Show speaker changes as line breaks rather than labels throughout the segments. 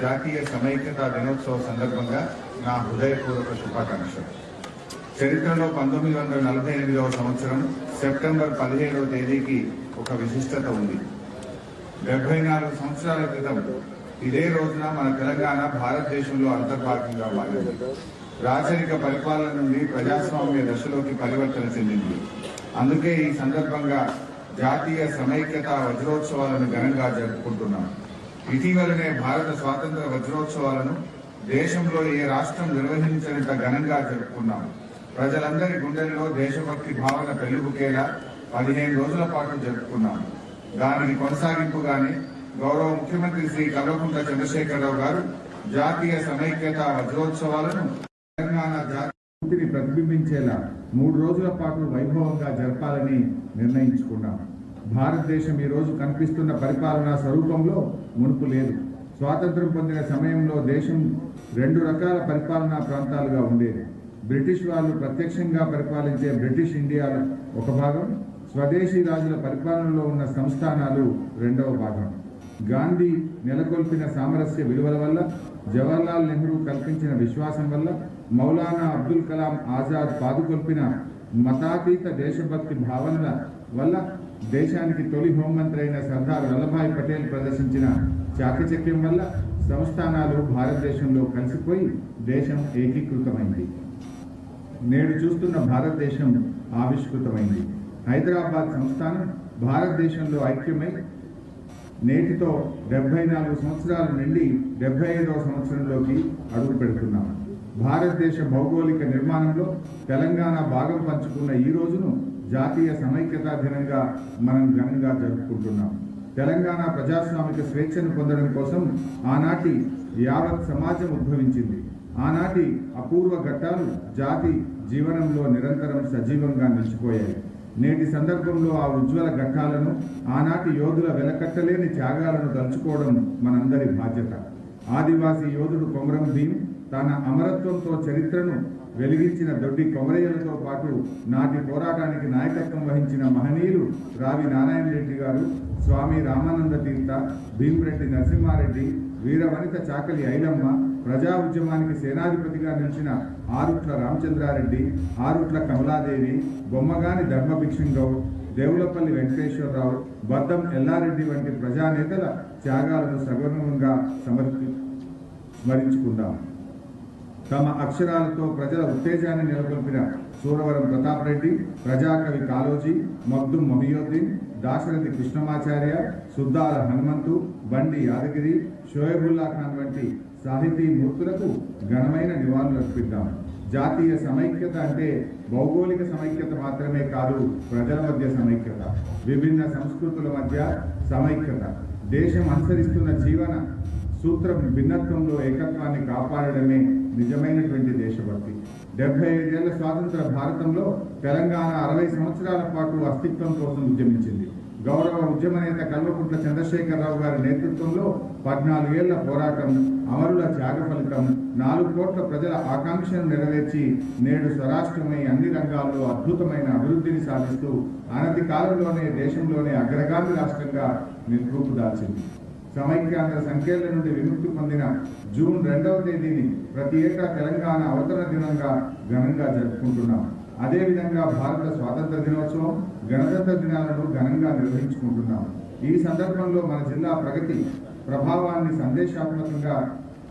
జాతీయ సమైక్యతా దినోత్సవ సందర్భంగా నా హృదయపూర్వక శుభాకాంక్షలు. చరిత్రలో 1948వ సంవత్సరం సెప్టెంబర్ 17వ తేదీకి ఒక విశిష్టత ఉంది. 74 సంవత్సరాల క్రితం ఇదే రోజున మన తెలంగాణ భారతదేశంలో అంతర్భాగంగా మారింది. రాచరిక పరిపాలన నుండి ప్రజాస్వామ్య దశలోకి పరివర్తన చెందింది. అందుకే ఈ సందర్భంగా జాతీయ సమైక్యతా వజ్రోత్సవాలను ఘనంగా జరుపుకుంటున్నాం. ఇటీవలనే భారత స్వాతంత్ర వజ్రోత్సవాలను దేశంలో ఏ రాష్ట్రం నిర్వహించినంత ఘనంగా జరుపుకున్నాం. ప్రజలందరి గుండెల్లో దేశభక్తి భావన పెళ్లిబుకేలా 15 రోజుల పాటు జరుపుకున్నాం. దానికి కొనసాగింపుగానే గౌరవ ముఖ్యమంత్రి శ్రీ కల్వకుంట్ల చంద్రశేఖరరావు గారు జాతీయ సమైక్యతా వజ్రోత్సవాలను తెలంగాణ జాతిని ప్రతిబింబించేలా 3 రోజుల పాటు వైభవంగా జరపాలని నిర్ణయించుకున్నాం. భారతదేశం ఈ రోజు కనిపిస్తున్న పరిపాలనా స్వరూపంలో మునుపు లేదు. స్వాతంత్ర్యం పొందిన సమయంలో దేశం 2 రకాల పరిపాలనా ప్రాంతాలుగా ఉండేది. బ్రిటిష్ వాళ్ళు ప్రత్యక్షంగా పరిపాలించే బ్రిటిష్ ఇండియాలో ఒక భాగం, స్వదేశీ రాజుల పరిపాలనలో ఉన్న సంస్థానాలు రెండవ భాగం. గాంధీ నెలకొల్పిన సామరస్య విలువల వల్ల, జవహర్లాల్ నెహ్రూ కల్పించిన విశ్వాసం వల్ల, మౌలానా అబ్దుల్ కలాం ఆజాద్ పాదుకొల్పిన మతాతీత దేశభక్తి భావనల వల్ల, దేశానికి తొలి హోంమంత్రి అయిన సర్దార్ వల్లభాయ్ పటేల్ ప్రదర్శించిన చాకచక్యం వల్ల సంస్థానాలు భారతదేశంలో కలిసిపోయి దేశం ఏకీకృతమైంది. నేడు చూస్తున్న భారతదేశం ఆవిష్కృతమైంది. హైదరాబాద్ సంస్థానం భారతదేశంలో ఐక్యమై నేటితో 74 సంవత్సరాల నుండి 75వ సంవత్సరంలోకి అడుగు పెడుతున్నాం. భారతదేశ భౌగోళిక నిర్మాణంలో తెలంగాణ భాగం పంచుకున్న ఈ రోజును జాతీయ సమైక్యతా దినంగా మనం ఘనంగా జరుపుకుంటున్నాం. తెలంగాణ ప్రజాస్వామిక స్వేచ్ఛను పొందడం కోసం ఆనాటి యావత్ సమాజం ఉద్భవించింది. ఆనాటి అపూర్వ ఘట్టాలు జాతి జీవనంలో నిరంతరం సజీవంగా నిలిచిపోయాయి. నేటి సందర్భంలో ఆ ఉజ్వల ఘట్టాలను, ఆనాటి యోధుల వెలకట్టలేని త్యాగాలను తలుచుకోవడం మనందరి బాధ్యత. ఆదివాసీ యోధుడు కొమరం భీం తన అమరత్వంతో చరిత్రను వెలిగించిన దొడ్డి కొమరయ్యలతో పాటు నాటి పోరాటానికి నాయకత్వం వహించిన మహనీయులు రావి నారాయణ రెడ్డి గారు, స్వామి రామానంద తీర్థ, భీమిరెడ్డి నరసింహారెడ్డి, వీరవనిత చాకలి ఐలమ్మ, ప్రజా ఉద్యమానికి సేనాధిపతిగా నిలిచిన ఆరుట్ల రామచంద్రారెడ్డి, ఆరుట్ల కమలాదేవి, బొమ్మగాని ధర్మభిక్షంగౌడ్, దేవులపల్లి వెంకటేశ్వరరావు, బద్దం ఎల్లారెడ్డి వంటి ప్రజానేతల త్యాగాలను సగౌరవంగా స్మరించుకుందాం. తమ అక్షరాలతో ప్రజల ఉత్తేజాన్ని నెలకొల్పిన సూరవరం ప్రతాప్ రెడ్డి, ప్రజాకవి కాళోజీ, మగ్దుం మొహియుద్దీన్, దాశరథి కృష్ణమాచార్య, సుద్దాల హనుమంతు, బండి యాదగిరి, షోయబుల్లా ఖాన్ వంటి సాహితీ మూర్తులకు ఘనమైన నివాళులర్పిద్దాం. జాతీయ సమైక్యత అంటే భౌగోళిక సమైక్యత మాత్రమే కాదు, ప్రజల మధ్య సమైక్యత, విభిన్న సంస్కృతుల మధ్య సమైక్యత, దేశం అనుసరిస్తున్న జీవన సూత్రం భిన్నత్వంలో ఏకత్వాన్ని కాపాడడమే నిజమైనటువంటి దేశభక్తి. 75 ఏళ్ల స్వాతంత్ర భారతంలో తెలంగాణ 60 సంవత్సరాల పాటు అస్తిత్వం కోసం ఉద్యమించింది. గౌరవ ఉద్యమ నేత కల్వకుంట్ల చంద్రశేఖరరావు గారి నేతృత్వంలో 14 ఏళ్ల పోరాటం, అమరుల త్యాగ ఫలితం 4 కోట్ల ప్రజల ఆకాంక్షను నెరవేర్చి నేడు స్వరాష్ట్రమై అన్ని రంగాల్లో అద్భుతమైన అభివృద్ధిని సాధిస్తూ అనతి కాలంలోనే దేశంలోనే అగ్రగామి రాష్ట్రంగా రూపుదాల్చింది. సమైక్యాంధ్ర సంఖ్యల నుండి విముక్తి పొందిన జూన్ 2వ తేదీని ప్రతి ఏటా తెలంగాణ అవతరణ దినంగా ఘనంగా జరుపుకుంటున్నాం. అదేవిధంగా భారత స్వాతంత్ర దినోత్సవం, గణతంత్ర దినాలను ఘనంగా నిర్వహించుకుంటున్నాం. ఈ సందర్భంలో మన జిల్లా ప్రగతి ప్రభావాన్ని సందేశాత్మకంగా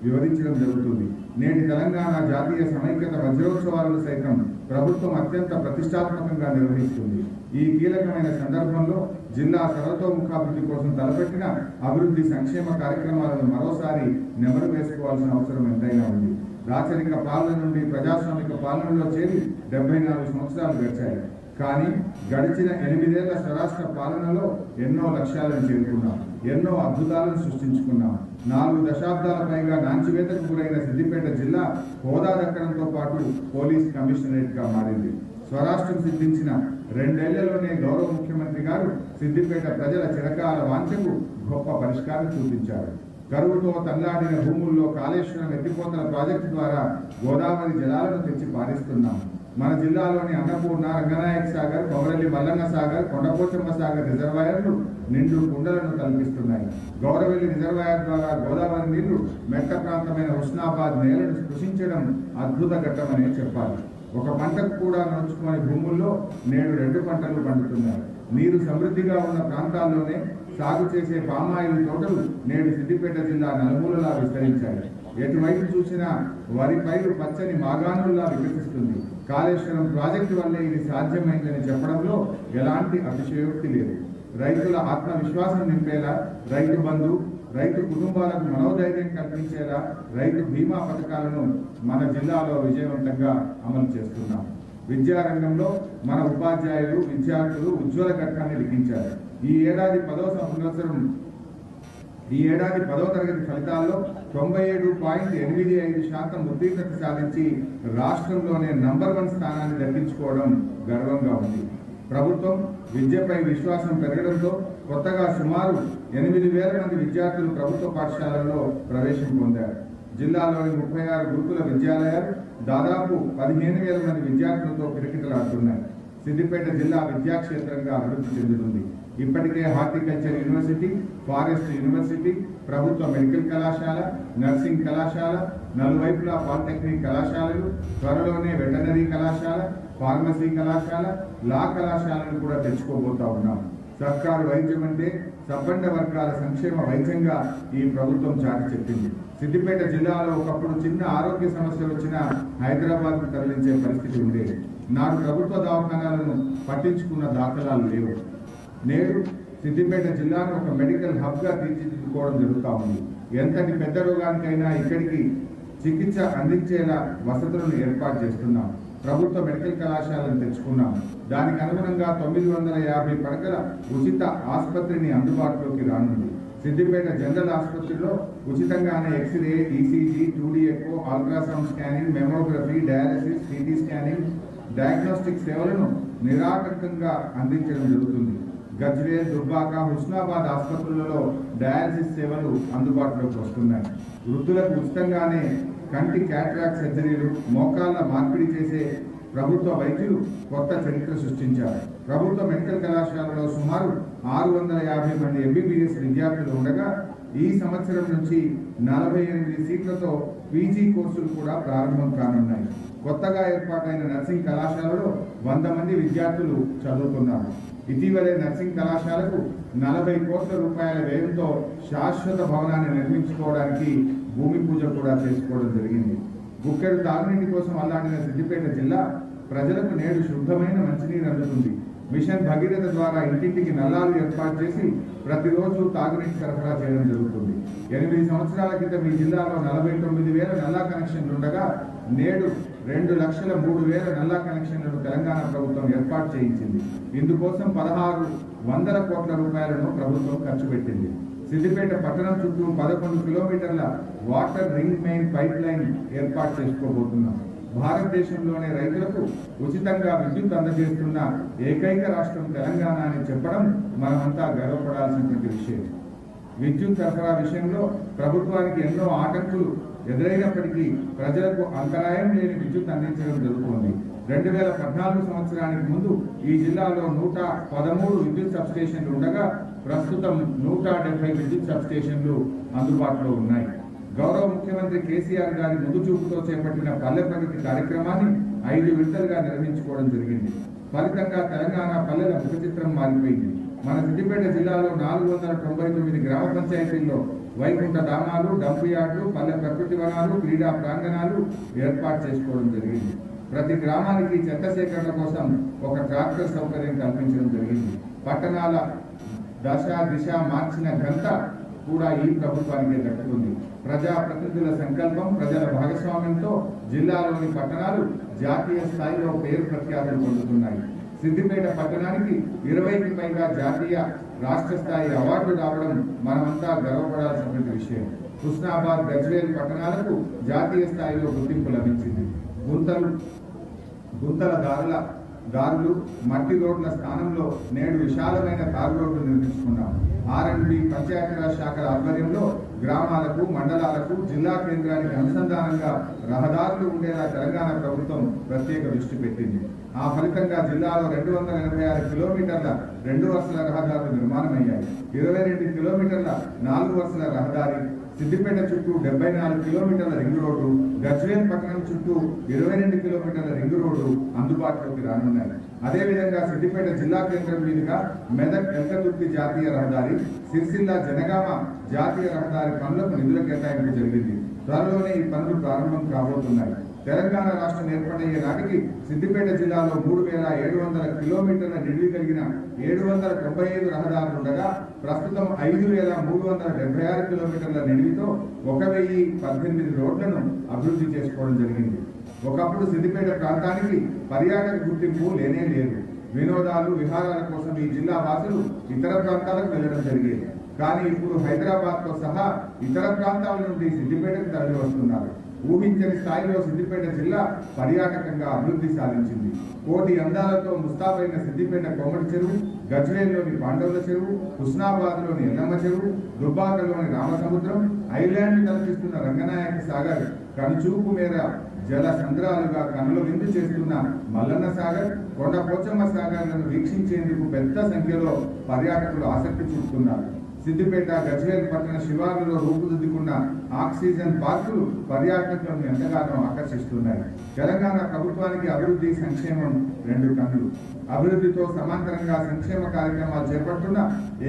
వివరించడం జరుగుతుంది. నేటి తెలంగాణ జాతీయ సమైక్యత వజ్రోత్సవాలను సైతం ప్రభుత్వం అత్యంత ప్రతిష్టాత్మకంగా నిర్వహిస్తుంది. ఈ కీలకమైన సందర్భంలో జిల్లా సర్వతోముఖాభివృద్ధి కోసం తలపెట్టిన అభివృద్ధి సంక్షేమ కార్యక్రమాలను మరోసారి నెమరు వేసుకోవాల్సిన అవసరం ఎంతైనా ఉంది. రాచరిక పాలన నుండి ప్రజాస్వామిక పాలనలో చేరి 74 సంవత్సరాలు గడిచాయి. కానీ గడిచిన 8 ఏళ్ల స్వరాష్ట్ర పాలనలో ఎన్నో లక్ష్యాలను చేరుకున్నాం, ఎన్నో అద్భుతాలను సృష్టించుకున్నాం. 4 దశాబ్దాల పైగా నాంచివేతకు గురైన సిద్దిపేట జిల్లా హోదా దక్కడంతో పాటు పోలీస్ కమిషనరేట్గా మారింది. స్వరాష్ట్రం సిద్ధించిన 2 ఏళ్లలోనే గౌరవ ముఖ్యమంత్రి గారు సిద్దిపేట ప్రజల చిరకాల వాంఛకు గొప్ప పరిష్కారం చూపించారు. కరువుతో తల్లాడిన భూముల్లో కాళేశ్వరం ఎత్తిపోతల ప్రాజెక్టు ద్వారా గోదావరి జలాలను తెచ్చి పారిస్తున్నాం. మన జిల్లాలోని అన్నపూర్ణ, రంగనాయక సాగర్, కొమరల్లి మల్లన్న సాగర్, కొండపోచమ్మ సాగర్ రిజర్వాయర్లు నిండు కుండలను కల్పిస్తున్నాయి. గౌరవెల్లి రిజర్వాయర్ ద్వారా గోదావరి నీళ్లు మెట్ట ప్రాంతమైన హుస్నాబాద్ నేలను స్పృశించడం అద్భుత ఘట్టమనే చెప్పాలి. ఒక పంటకు కూడా నడుచుకునే భూముల్లో నేడు 2 పంటలు పండుతున్నాయి. నీరు సమృద్ధిగా ఉన్న ప్రాంతాల్లోనే సాగు చేసే పామాయిల్ తోటలు నేడు సిద్దిపేట జిల్లా నలుమూలలా విస్తరించాయి. ఎటువైపు చూసినా వరి పైరు పచ్చని మాగాణుల్లా వికసిస్తుంది. కాళేశ్వరం ప్రాజెక్టు వల్లే ఇది సాధ్యమైందని చెప్పడంలో ఎలాంటి అతిశయోక్తి లేదు. రైతుల ఆత్మవిశ్వాసం నింపేలా రైతు బంధు, రైతు కుటుంబాలకు మనోధైర్యం కల్పించేలా రైతు బీమా పథకాలను మన జిల్లాలో విజయవంతంగా అమలు చేస్తున్నాం. విద్యారంగంలో మన ఉపాధ్యాయులు, విద్యార్థులు ఉజ్వల ఘట్టాన్ని లిఖించారు. ఈ ఏడాది 10వ తరగతి ఫలితాల్లో 97.85% ఉత్తీర్ణత సాధించి రాష్ట్రంలోనే నంబర్ 1 స్థానాన్ని దక్కించుకోవడం గర్వంగా ఉంది. ప్రభుత్వం విద్యపై విశ్వాసం పెరగడంతో కొత్తగా సుమారు 8,000 మంది విద్యార్థులు ప్రభుత్వ పాఠశాలల్లో ప్రవేశం పొందారు. జిల్లాలోని 36 గురుకుల విద్యాలయాలు దాదాపు 15,000 మంది విద్యార్థులతో కిటకిటలాడుతున్నాయి. సిద్దిపేట జిల్లా విద్యాక్షేత్రంగా అభివృద్ధి చెందుతుంది. ఇప్పటికే హార్టికల్చర్ యూనివర్సిటీ, ఫారెస్ట్ యూనివర్సిటీ, ప్రభుత్వ మెడికల్ కళాశాల, నర్సింగ్ కళాశాల, నలువైపులా పాలిటెక్నిక్ కళాశాలలు, త్వరలోనే వెటర్నరీ కళాశాల, ఫార్మసీ కళాశాల, లా కళాశాలను కూడా తెచ్చుకోబోతా ఉన్నాం. సర్కారు వైద్యం అంటే సబ్బండ వర్గాల సంక్షేమ వైద్యంగా ఈ ప్రభుత్వం చాటి చెప్పింది. సిద్దిపేట జిల్లాలో ఒకప్పుడు చిన్న ఆరోగ్య సమస్య వచ్చినా హైదరాబాద్కు తరలించే పరిస్థితి ఉండేది. నాడు ప్రభుత్వ దవాఖానాలను పట్టించుకున్న దాఖలాలు లేవు. నేడు సిద్దిపేట జిల్లాను ఒక మెడికల్ హబ్గా తీర్చిదిద్దుకోవడం జరుగుతూ ఉంది. ఎంతటి పెద్ద రోగానికైనా ఇక్కడికి చికిత్స అందించేలా వసతులను ఏర్పాటు చేస్తున్నాం. ప్రభుత్వ మెడికల్ కళాశాలను తెచ్చుకున్నాం. దానికి అనుగుణంగా 950 పడకల ఉచిత ఆసుపత్రిని అందుబాటులోకి రానుంది. సిద్దిపేట జనరల్ ఆసుపత్రిలో ఉచితంగానే x ray, ECG, 2D echo, ultrasound scanning, mammography, dialysis, CT scanning, diagnostic సేవలను నిరాటంకంగా అందించడం జరుగుతుంది. గజ్వేల్, దుబ్బాక, హుస్నాబాద్ ఆసుపత్రులలో డయాలసిస్ సేవలు అందుబాటులోకి వస్తున్నాయి. వృద్ధులకు ఉచితంగానే కంటి క్యాటరాక్ట్ సర్జరీలు, మోకాళ్ళ మార్పిడి చేసే ప్రభుత్వ వైద్యులు కొత్త చరిత్ర సృష్టించారు. ప్రభుత్వ మెడికల్ కళాశాలలో సుమారు 650 మంది ఎంబీబీఎస్ విద్యార్థులు ఉండగా ఈ సంవత్సరం నుంచి 48 సీట్లతో పీజీ కోర్సులు కూడా ప్రారంభం కానున్నాయి. కొత్తగా ఏర్పాటైన నర్సింగ్ కళాశాలలో 100 మంది విద్యార్థులు చదువుతున్నారు. ఇటీవలే నర్సింగ్ కళాశాలకు 40 కోట్ల రూపాయల వ్యయంతో శాశ్వత భవనాన్ని నిర్మించుకోవడానికి భూమి పూజ కూడా చేసుకోవడం జరిగింది. గుక్కెడు తాగునీటి కోసం అల్లాడిన సిద్దిపేట జిల్లా ప్రజలకు నేడు శుద్ధమైన మంచినీరు అందుతుంది. మిషన్ భగీరథ ద్వారా ఇంటింటికి నల్లాలు ఏర్పాటు చేసి ప్రతిరోజు తాగునీటి సరఫరా చేయడం జరుగుతుంది. 8 సంవత్సరాల క్రితం ఈ జిల్లాలో 49,000 నల్లా కనెక్షన్లు ఉండగా నేడు 2,03,000 నల్లా కనెక్షన్లను తెలంగాణ ప్రభుత్వం ఏర్పాటు చేయించింది. ఇందుకోసం 1,600 కోట్ల రూపాయలను ప్రభుత్వం ఖర్చు పెట్టింది. సిద్దిపేట పట్టణం చుట్టూ 11 కిలోమీటర్ల water ring main pipe line ఏర్పాటు చేసుకోబోతున్నాం. భారతదేశంలోనే రైతులకు ఉచితంగా విద్యుత్ అందజేస్తున్న ఏకైక రాష్ట్రం తెలంగాణ అని చెప్పడం మనమంతా గర్వపడాల్సినటువంటి విషయం. విద్యుత్ సరఫరా విషయంలో ప్రభుత్వానికి ఎన్నో ఆటంకులు ఎదురైనప్పటికీ ప్రజలకు అంతరాయం లేని విద్యుత్ అందించడం జరుగుతోంది. 2014 సంవత్సరానికి ముందు ఈ జిల్లాలో 113 విద్యుత్ సబ్స్టేషన్లు ఉండగా ప్రస్తుతం 170 విద్యుత్ సబ్స్టేషన్లు అందుబాటులో ఉన్నాయి. గౌరవ ముఖ్యమంత్రి కేసీఆర్ గారి ముందు చూపుతో చేపట్టిన పల్లె ప్రగతి కార్యక్రమాన్ని 5 విడతలుగా నిర్వహించుకోవడం జరిగింది. ఫలితంగా తెలంగాణ పల్లెల ముఖ చిత్రం మారిపోయింది. మన సిద్దిపేట జిల్లాలో 499 గ్రామ పంచాయతీల్లో వైకుంఠ ధామాలు, డంపు యార్డులు, పల్లె ప్రకృతి వనాలు, క్రీడా ప్రాంగణాలు ఏర్పాటు చేసుకోవడం జరిగింది. ప్రతి గ్రామానికి చెత్త సేకరణ కోసం ఒక ట్రాక్టర్ సౌకర్యం కల్పించడం జరిగింది. పట్టణాల దిశ మార్చిన ఘనత కూడా ఈ ప్రభుత్వానికే దక్కుతుంది. ప్రజాప్రతినిధుల సంకల్పం, ప్రజల భాగస్వామ్యంతో జిల్లాలోని పట్టణాలు జాతీయ స్థాయిలో పేరు ప్రఖ్యాతులు పొందుతున్నాయి. సిద్దిపేట పట్టణానికి 20కి పైగా జాతీయ, రాష్ట్ర స్థాయి అవార్డులు రావడం మనమంతా గర్వపడాల్సినటువంటి విషయం. హుస్నాబాద్, గజ్వేల్ పట్టణాలకు జాతీయ స్థాయిలో గుర్తింపు లభించింది. గుంతల దారులు, మట్టి రోడ్ల స్థానంలో నేడు విశాలమైన తారు రోడ్లు నిర్మించుకున్నాం. R&B పంచాయతీరాజ్ శాఖల ఆధ్వర్యంలో గ్రామాలకు, మండలాలకు, జిల్లా కేంద్రానికి అనుసంధానంగా రహదారులు ఉండేలా తెలంగాణ ప్రభుత్వం ప్రత్యేక దృష్టి పెట్టింది. ఆ ఫలితంగా జిల్లాలో 286 కిలోమీటర్ల 2 వరుసల రహదారులు నిర్మాణమయ్యాయి. 22 కిలోమీటర్ల 4 వరుసల రహదారి, సిద్దిపేట చుట్టూ 74 కిలోమీటర్ల రింగ్ రోడ్డు, గజ్వేల్ పట్టణం చుట్టూ 22 కిలోమీటర్ల రింగ్ రోడ్డు అందుబాటులోకి రానున్నాయి. అదేవిధంగా సిద్దిపేట జిల్లా కేంద్రం మీదుగా మెదక్ ఎల్కతుర్తి జాతీయ రహదారి, సిరిసిల్ల జనగామ జాతీయ రహదారి పనులకు నిధుల కేటాయింపు జరిగింది. త్వరలోనే ఈ పనులు ప్రారంభం కాబోతున్నాయి. తెలంగాణ రాష్ట్రం ఏర్పడయ్యే నాటికి సిద్దిపేట జిల్లాలో 3700 కిలోమీటర్ల నిడివి కలిగిన 795 రహదారులుండగా ప్రస్తుతం 5376 కిలోమీటర్ల నిడివితో 1018 రోడ్లను అభివృద్ధి చేసుకోవడం జరిగింది. ఒకప్పుడు సిద్దిపేట ప్రాంతానికి పర్యాటక గుర్తింపు లేనే లేదు. వినోదాలు, విహారాల కోసం ఈ జిల్లా వాసులు ఇతర ప్రాంతాలకు వెళ్లడం జరిగేది. కానీ ఇప్పుడు హైదరాబాద్ తో సహా ఇతర ప్రాంతాల నుండి సిద్దిపేటకు తరలి వస్తున్నారు. ఊహించని స్థాయిలో సిద్దిపేట జిల్లా పర్యాటకంగా అభివృద్ధి సాధించింది. కోటి అందాలతో ముస్తాబైన సిద్దిపేట కోమటి చెరువు, గజ్వేల్లోని పాండవుల చెరువు, హుస్నాబాద్లోని ఎల్లమ్మ చెరువు, దుబ్బాకలోని రామసముద్రం, ఐలాండ్ కల్పిస్తున్న రంగనాయక సాగర్, కనుచూపు మేర జల సంద్రాలుగా కనుల విందు చేస్తున్న మల్లన్న సాగర్, కొండ పోచమ్మ సాగర్లను వీక్షించేందుకు పెద్ద సంఖ్యలో పర్యాటకులు ఆసక్తి చూపుతున్నారు. సిద్దిపేట, గజ్వేల్ పట్టణ శివారులో రూపుదిద్దుకున్న ఆక్సిజన్ పార్కులు పర్యాటకులను ఎంతగానో ఆకర్షిస్తున్నాయి. తెలంగాణ ప్రభుత్వానికి అభివృద్ధి, సంక్షేమం రెండు కన్నులు. అభివృద్ధితో సమాంతరంగా సంక్షేమ కార్యక్రమాలు చేపడుతున్న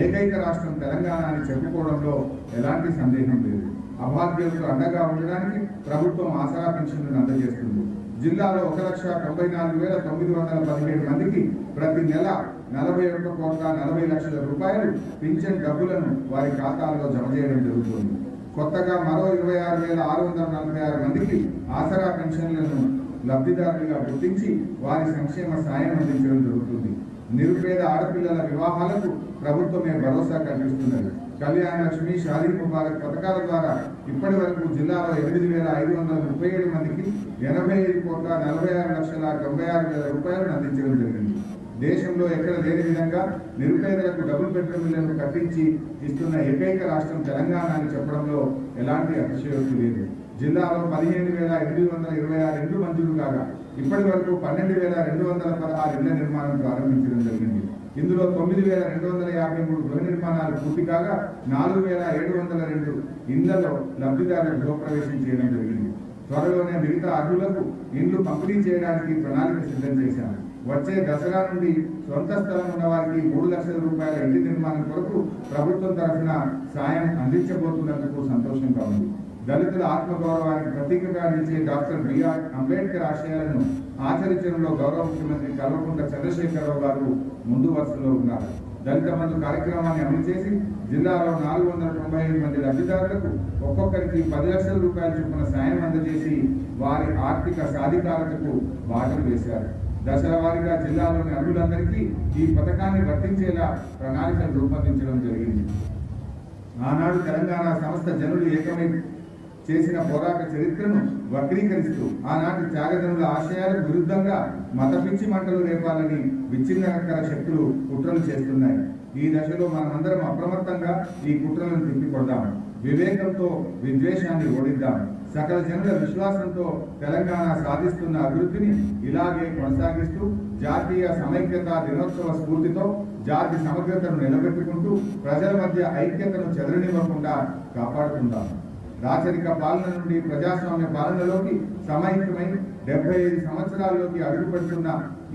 ఏకైక రాష్ట్రం తెలంగాణ అని చెప్పుకోవడంలో ఎలాంటి సందేహం లేదు. అభాగ్యులకు అండగా ఉండడానికి ప్రభుత్వం ఆసరా పెన్షన్లను అందజేస్తుంది. జిల్లాలో 1,94,917 మందికి ప్రతి నెల 41,40,00,000 రూపాయలు పింఛన్ డబ్బులను వారి ఖాతాల్లో జమ చేయడం జరుగుతుంది. కొత్తగా మరో 26,646 మందికి ఆసరా పెన్షన్లను లబ్ధిదారులుగా గుర్తించి వారి సంక్షేమ సాయం అందించడం జరుగుతుంది. నిరుపేద ఆడపిల్లల వివాహాలకు ప్రభుత్వమే భరోసా కల్పిస్తున్నది. కళ్యాణ లక్ష్మి, షాదీ ముబారక్ పథకాల ద్వారా ఇప్పటి వరకు జిల్లాలో 8,537 మందికి 85,46,96,96,000 రూపాయలను అందించడం జరిగింది. దేశంలో ఎక్కడ లేని విధంగా నిరుపేదలకు డబుల్ బెడ్రూమ్ ఇళ్లను కట్టించి ఇస్తున్న ఏకైక రాష్ట్రం తెలంగాణ అని చెప్పడంలో ఎలాంటి అతిశయోక్తి లేదు. జిల్లాలో 15,826 ఇండ్లు మంజూరు కాగా ఇప్పటి వరకు 12,216 ఇళ్ల నిర్మాణం ప్రారంభించడం జరిగింది. ఇందులో 9,253 గృహ నిర్మాణాలు పూర్తి కాగా 4,702 ఇళ్లలో లబ్ధిదారులకు గృహప్రవేశం చేయడం జరిగింది. త్వరలోనే మిగతా అర్హులకు ఇండ్లు పంపిణీ చేయడానికి ప్రణాళిక సిద్ధం చేశారు. వచ్చే దసరా నుండి సొంత స్థలం ఉన్న వారికి 3 లక్షల రూపాయల ఇంటి నిర్మాణం కొరకు ప్రభుత్వం తరఫున సాయం అందించబోతున్నందుకు సంతోషంగా ఉంది. దళితుల ఆత్మగౌరవానికి ప్రతీకగా నిలిచే డాక్టర్ బిఆర్ అంబేద్కర్ ఆశయాలను ఆచరించడంలో గౌరవ ముఖ్యమంత్రి కల్వకుంట్ల చంద్రశేఖరరావు గారు ముందు వరుసలో ఉన్నారు. దళిత బంధు కార్యక్రమాన్ని అమలు చేసి జిల్లాలో 495 మంది లబ్ధిదారులకు ఒక్కొక్కరికి 10 లక్షల రూపాయల చొప్పున సాయం అందజేసి వారి ఆర్థిక సాధికారతకు బాటలు వేశారు. దశల వారీగా జిల్లాలోని అర్హులందరికీ ఈ పథకాన్ని వర్తించేలా ప్రణాళికలు రూపొందించడం జరిగింది. ఆనాడు తెలంగాణ సంస్థ జనులు ఏకమై చేసిన పోరాట చరిత్రను వక్రీకరిస్తూ ఆనాటి త్యాగదనుల ఆశయాలకు విరుద్ధంగా మత పిచ్చి మంటలు రేపాలని విచ్ఛిన్నకర శక్తులు కుట్రలు చేస్తున్నాయి. ఈ దశలో మనమందరం అప్రమత్తంగా ఈ కుట్రలను తిప్పికొడదాం. వివేకంతో విద్వేషాన్ని ఓడిద్దాం. సకల జనుల విశ్వాసంతో తెలంగాణ సాధిస్తున్న అభివృద్ధిని ఇలాగే కొనసాగిస్తూ జాతీయ సమైక్యత దినోత్సవ స్ఫూర్తితో జాతి సమగ్రతను నిలబెట్టుకుంటూ ప్రజల మధ్య ఐక్యతను చెదరనివ్వకుండా కాపాడుకుందాం. రాచరిక పాలన నుండి ప్రజాస్వామ్య పాలనలోకి సమైక్యమై 75 సంవత్సరాల్లోకి అడుగుపెడుతున్న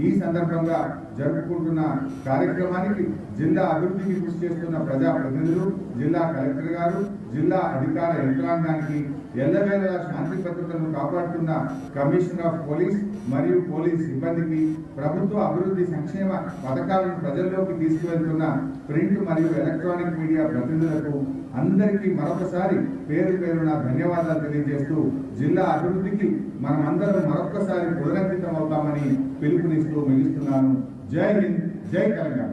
ఈ సందర్భంగా జరుపుకుంటున్న కార్యక్రమానికి జిల్లా అభివృద్ధికి కృషి చేస్తున్న ప్రజాప్రతినిధులు, జిల్లా కలెక్టర్ గారు, జిల్లా అధికార యంత్రాంగానికి, ఎల్లవేళలా శాంతి భద్రతను కాపాడుతున్న కమిషనర్ ఆఫ్ పోలీస్ మరియు పోలీస్ సిబ్బందికి, ప్రభుత్వ అభివృద్ధి సంక్షేమ పథకాలను ప్రజల్లోకి తీసుకువెళ్తున్న ప్రింట్ మరియు ఎలక్ట్రానిక్ మీడియా ప్రతినిధులకు అందరికీ మరొకసారి పేరు పేరున ధన్యవాదాలు తెలియజేస్తూ జిల్లా అభివృద్ధికి మనమందరం మరొకసారి పునరంకితం అవుతామని పిలుపునిస్తూ ముగిస్తున్నాను. జై హింద్, జై తెలంగాణ.